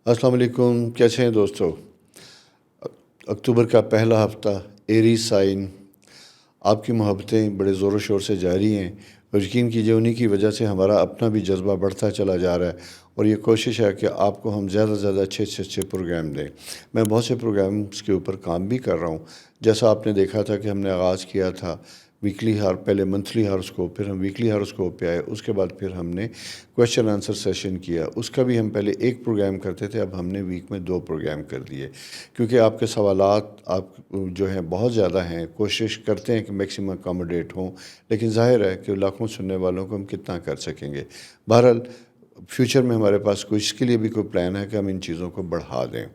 السلام علیکم، کیسے ہیں دوستو؟ اکتوبر کا پہلا ہفتہ ایریز سائن، آپ کی محبتیں بڑے زور و شور سے جاری ہیں اور یقین کیجیے انہی کی وجہ سے ہمارا اپنا بھی جذبہ بڑھتا چلا جا رہا ہے اور یہ کوشش ہے کہ آپ کو ہم زیادہ سے زیادہ اچھے سے اچھے پروگرام دیں۔ میں بہت سے پروگرامز کے اوپر کام بھی کر رہا ہوں، جیسا آپ نے دیکھا تھا کہ ہم نے آغاز کیا تھا ویکلی پہلے منتھلی ہاراسکوپ، پھر ہم ویکلی ہاراسکوپ پہ آئے، اس کے بعد پھر ہم نے کویشچن آنسر سیشن کیا۔ اس کا بھی ہم پہلے ایک پروگرام کرتے تھے، اب ہم نے ویک میں 2 پروگرام کر دیے، کیونکہ آپ کے سوالات آپ جو ہیں بہت زیادہ ہیں۔ کوشش کرتے ہیں کہ میکسیمم اکاموڈیٹ ہوں، لیکن ظاہر ہے کہ لاکھوں سننے والوں کو ہم کتنا کر سکیں گے۔ بہرحال فیوچر میں ہمارے پاس اس کے لیے بھی کوئی پلان ہے کہ ہم ان چیزوں کو بڑھا دیں۔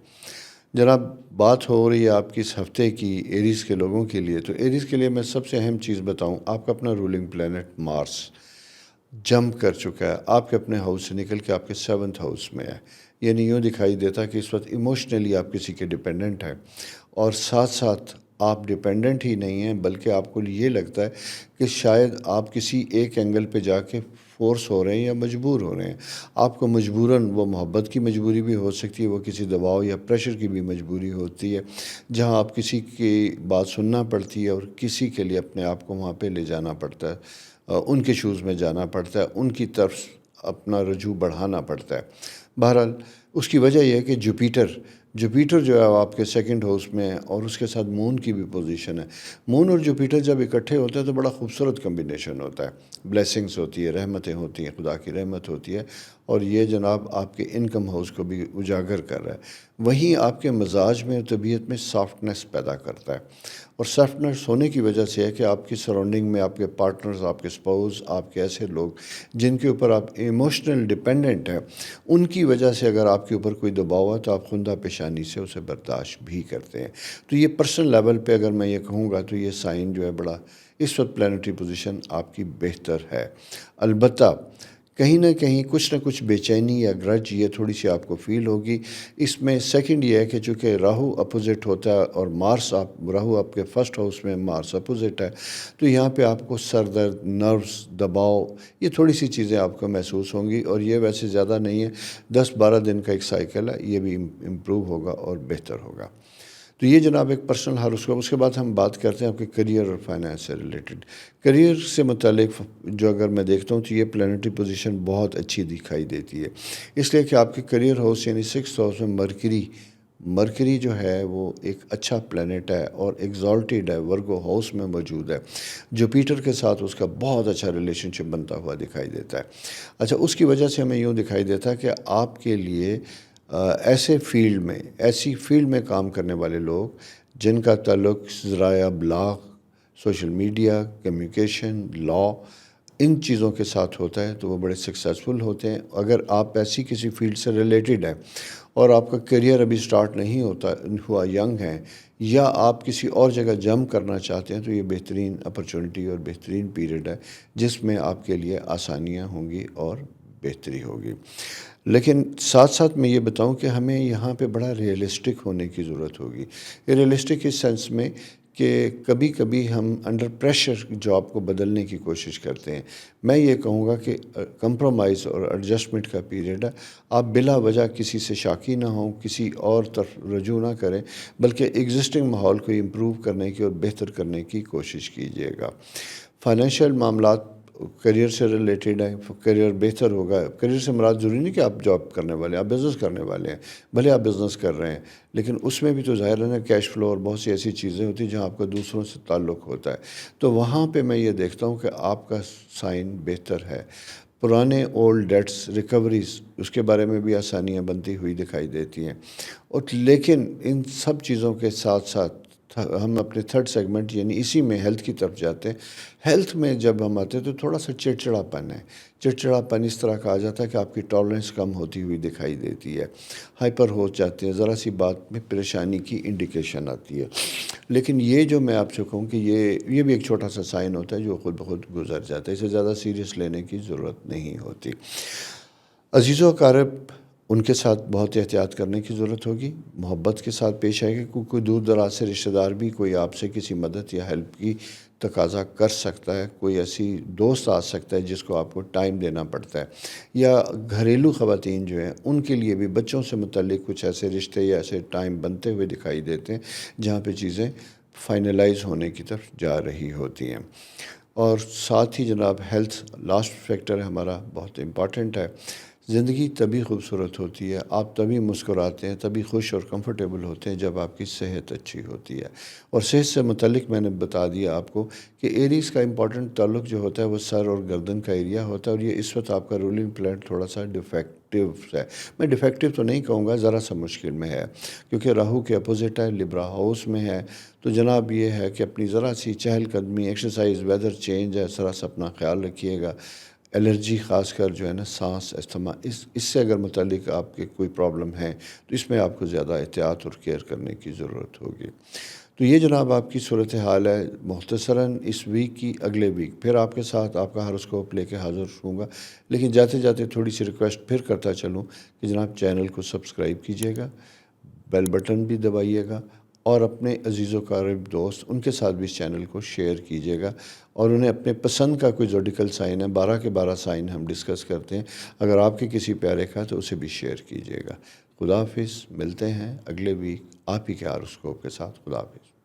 جناب، بات ہو رہی ہے آپ کی اس ہفتے کی ایریز کے لوگوں کے لیے، تو ایریز کے لیے میں سب سے اہم چیز بتاؤں، آپ کا اپنا رولنگ پلینٹ مارس جمپ کر چکا ہے، آپ کے اپنے ہاؤس سے نکل کے آپ کے 7th ہاؤس میں ہے۔ یعنی یوں دکھائی دیتا کہ اس وقت ایموشنلی آپ کسی کے ڈیپینڈنٹ ہیں، اور ساتھ ساتھ آپ ڈیپینڈنٹ ہی نہیں ہیں بلکہ آپ کو یہ لگتا ہے کہ شاید آپ کسی ایک اینگل پہ جا کے فورس ہو رہے ہیں یا مجبور ہو رہے ہیں۔ آپ کو مجبوراً، وہ محبت کی مجبوری بھی ہو سکتی ہے، وہ کسی دباؤ یا پریشر کی بھی مجبوری ہوتی ہے، جہاں آپ کسی کی بات سننا پڑتی ہے اور کسی کے لیے اپنے آپ کو وہاں پہ لے جانا پڑتا ہے، ان کے شوز میں جانا پڑتا ہے، ان کی طرف اپنا رجوع بڑھانا پڑتا ہے۔ بہرحال اس کی وجہ یہ ہے کہ جوپیٹر جو ہے آپ کے 2nd ہاؤس میں ہے، اور اس کے ساتھ مون کی بھی پوزیشن ہے۔ مون اور جوپیٹر جب اکٹھے ہوتے ہیں تو بڑا خوبصورت کمبینیشن ہوتا ہے، بلیسنگز ہوتی ہے، رحمتیں ہوتی ہیں، خدا کی رحمت ہوتی ہے، اور یہ جناب آپ کے انکم ہاؤس کو بھی اجاگر کر رہا ہے۔ وہیں آپ کے مزاج میں اور طبیعت میں سافٹنس پیدا کرتا ہے، اور سافٹنس ہونے کی وجہ سے ہے کہ آپ کی سراؤنڈنگ میں آپ کے پارٹنرز، آپ کے اسپاؤز، آپ کے ایسے لوگ جن کے اوپر آپ ایموشنل ڈیپینڈنٹ ہیں، ان کی وجہ سے اگر آپ کے اوپر کوئی دباؤ ہے تو آپ خندہ پیشانی سے اسے برداشت بھی کرتے ہیں۔ تو یہ پرسنل لیول پہ اگر میں یہ کہوں گا تو یہ سائن جو ہے بڑا اس وقت پلانٹری پوزیشن آپ کی بہتر ہے۔ البتہ کہیں نہ کہیں کچھ نہ کچھ بے چینی یا گرج یہ تھوڑی سی آپ کو فیل ہوگی۔ اس میں سیکنڈ یہ ہے کہ چونکہ راہو اپوزٹ ہوتا ہے اور راہو آپ کے 1st ہاؤس میں، مارس اپوزٹ ہے، تو یہاں پہ آپ کو سر درد، نروز، دباؤ، یہ تھوڑی سی چیزیں آپ کو محسوس ہوں گی، اور یہ ویسے زیادہ نہیں ہے، 10-12 دن کا ایک سائیکل ہے، یہ بھی امپروو ہوگا اور بہتر ہوگا۔ تو یہ جناب ایک پرسنل ہاروسکوپ۔ اس کے بعد ہم بات کرتے ہیں آپ کے کریئر اور فائنانس سے ریلیٹڈ۔ کریئر سے متعلق جو اگر میں دیکھتا ہوں تو یہ پلانٹری پوزیشن بہت اچھی دکھائی دیتی ہے، اس لیے کہ آپ کے کریئر ہاؤس یعنی 6th ہاؤس میں مرکری جو ہے وہ ایک اچھا پلانٹ ہے اور ایگزالٹیڈ ہے، ورگو ہاؤس میں موجود ہے۔ جوپیٹر کے ساتھ اس کا بہت اچھا ریلیشن شپ بنتا ہوا دکھائی دیتا ہے۔ اچھا، اس کی وجہ سے ہمیں یوں دکھائی دیتا ہے کہ آپ کے لیے ایسی فیلڈ میں کام کرنے والے لوگ جن کا تعلق ذرائع ابلاغ، سوشل میڈیا، کمیونیکیشن، لا، ان چیزوں کے ساتھ ہوتا ہے تو وہ بڑے سکسیزفل ہوتے ہیں۔ اگر آپ ایسی کسی فیلڈ سے ریلیٹڈ ہیں اور آپ کا کیریئر ابھی سٹارٹ نہیں ہوا، ینگ ہیں، یا آپ کسی اور جگہ جمپ کرنا چاہتے ہیں، تو یہ بہترین اپرچونٹی اور بہترین پیریڈ ہے جس میں آپ کے لیے آسانیاں ہوں گی اور بہتری ہوگی۔ لیکن ساتھ ساتھ میں یہ بتاؤں کہ ہمیں یہاں پہ بڑا ریئلسٹک ہونے کی ضرورت ہوگی۔ ریئلسٹک اس سینس میں کہ کبھی کبھی ہم انڈر پریشر جاب کو بدلنے کی کوشش کرتے ہیں۔ میں یہ کہوں گا کہ کمپرومائز اور ایڈجسٹمنٹ کا پیریڈ ہے، آپ بلا وجہ کسی سے شاکی نہ ہوں، کسی اور طرف رجوع نہ کریں، بلکہ ایگزسٹنگ ماحول کو امپروو کرنے کی اور بہتر کرنے کی کوشش کیجیے گا۔ فائنینشیل معاملات کریئر سے ریلیٹڈ ہے، کریئر بہتر ہوگا۔ کریئر سے مراد ضروری نہیں کہ آپ جاب کرنے والے ہیں، آپ بزنس کرنے والے ہیں، بھلے آپ بزنس کر رہے ہیں، لیکن اس میں بھی تو ظاہر ہے نا کیش فلو اور بہت سی ایسی چیزیں ہوتی ہیں جہاں آپ کا دوسروں سے تعلق ہوتا ہے، تو وہاں پہ میں یہ دیکھتا ہوں کہ آپ کا سائن بہتر ہے۔ پرانے اولڈ ڈیٹس ریکوریز، اس کے بارے میں بھی آسانیاں بنتی ہوئی دکھائی دیتی ہیں، اور لیکن ان سب چیزوں کے ساتھ ساتھ ہم اپنے 3rd سیگمنٹ یعنی اسی میں ہیلتھ کی طرف جاتے ہیں۔ ہیلتھ میں جب ہم آتے ہیں تو تھوڑا سا چڑچڑاپن ہے۔ چڑچڑاپن اس طرح کہا جاتا ہے کہ آپ کی ٹالرنس کم ہوتی ہوئی دکھائی دیتی ہے، ہائپر ہو جاتے ہیں، ذرا سی بات میں پریشانی کی انڈیکیشن آتی ہے۔ لیکن یہ جو میں آپ سے کہوں کہ یہ بھی ایک چھوٹا سا سائن ہوتا ہے جو خود بخود گزر جاتا ہے، اسے زیادہ سیریس لینے کی ضرورت نہیں ہوتی۔ عزیز و اقارب، ان کے ساتھ بہت احتیاط کرنے کی ضرورت ہوگی، محبت کے ساتھ پیش آئے گا، کوئی دور دراز سے رشتہ دار بھی کوئی آپ سے کسی مدد یا ہیلپ کی تقاضا کر سکتا ہے، کوئی ایسی دوست آ سکتا ہے جس کو آپ کو ٹائم دینا پڑتا ہے، یا گھریلو خواتین جو ہیں ان کے لیے بھی بچوں سے متعلق کچھ ایسے رشتے یا ایسے ٹائم بنتے ہوئے دکھائی دیتے ہیں جہاں پہ چیزیں فائنلائز ہونے کی طرف جا رہی ہوتی ہیں۔ اور ساتھ ہی جناب ہیلتھ لاسٹ فیکٹر ہمارا بہت امپارٹنٹ ہے۔ زندگی تبھی خوبصورت ہوتی ہے، آپ تبھی مسکراتے ہیں، تبھی خوش اور کمفرٹیبل ہوتے ہیں جب آپ کی صحت اچھی ہوتی ہے۔ اور صحت سے متعلق میں نے بتا دیا آپ کو کہ ایریز کا امپورٹنٹ تعلق جو ہوتا ہے وہ سر اور گردن کا ایریا ہوتا ہے، اور یہ اس وقت آپ کا رولنگ پلانٹ تھوڑا سا ڈیفیکٹو ہے۔ میں ڈیفیکٹو تو نہیں کہوں گا، ذرا سا مشکل میں ہے، کیونکہ راہو کے اپوزٹ ہے، لبرا ہاؤس میں ہے۔ تو جناب یہ ہے کہ اپنی ذرا سی چہل قدمی، ایکسرسائز، ویدر چینج ہے، ذرا سا اپنا خیال رکھیے گا۔ الرجی خاص کر جو ہے نا، سانس، استھما، اس سے اگر متعلق آپ کے کوئی پرابلم ہے تو اس میں آپ کو زیادہ احتیاط اور کیئر کرنے کی ضرورت ہوگی۔ تو یہ جناب آپ کی صورتحال ہے مختصراً اس ویک کی۔ اگلے ویک پھر آپ کے ساتھ آپ کا ہاروسکوپ لے کے حاضر ہوں گا، لیکن جاتے جاتے تھوڑی سی ریکویسٹ پھر کرتا چلوں کہ جناب چینل کو سبسکرائب کیجیے گا، بیل بٹن بھی دبائیے گا، اور اپنے عزیز و قریب دوست ان کے ساتھ بھی اس چینل کو شیئر کیجیے گا، اور انہیں اپنے پسند کا کوئی زوڈیکل سائن ہے، 12 کے 12 سائن ہم ڈسکس کرتے ہیں، اگر آپ کے کسی پیارے کا تو اسے بھی شیئر کیجیے گا۔ خدا حافظ، ملتے ہیں اگلے ویک آپ ہی کے ہاروسکوپ کے ساتھ۔ خدا حافظ۔